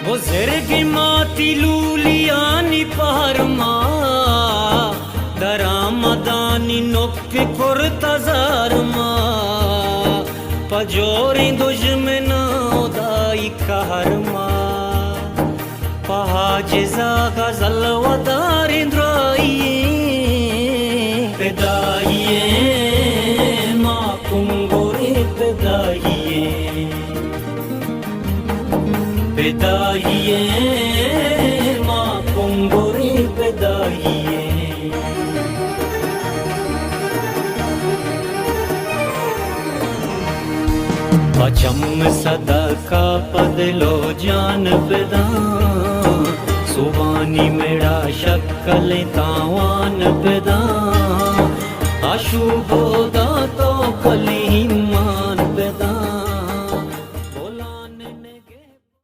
वो zergi mati luliani parma daramadani noppi kortazarma pajori dujmena odai kaharma pahajiza gazal wadarindrai pedaiye ma kungore pedaiye pedaiye ma kungore pedaiye बचम सदा का पदलो जान पिदा सुबानी मेरा शक्ल तावान पिदा अशुभो दा तो कली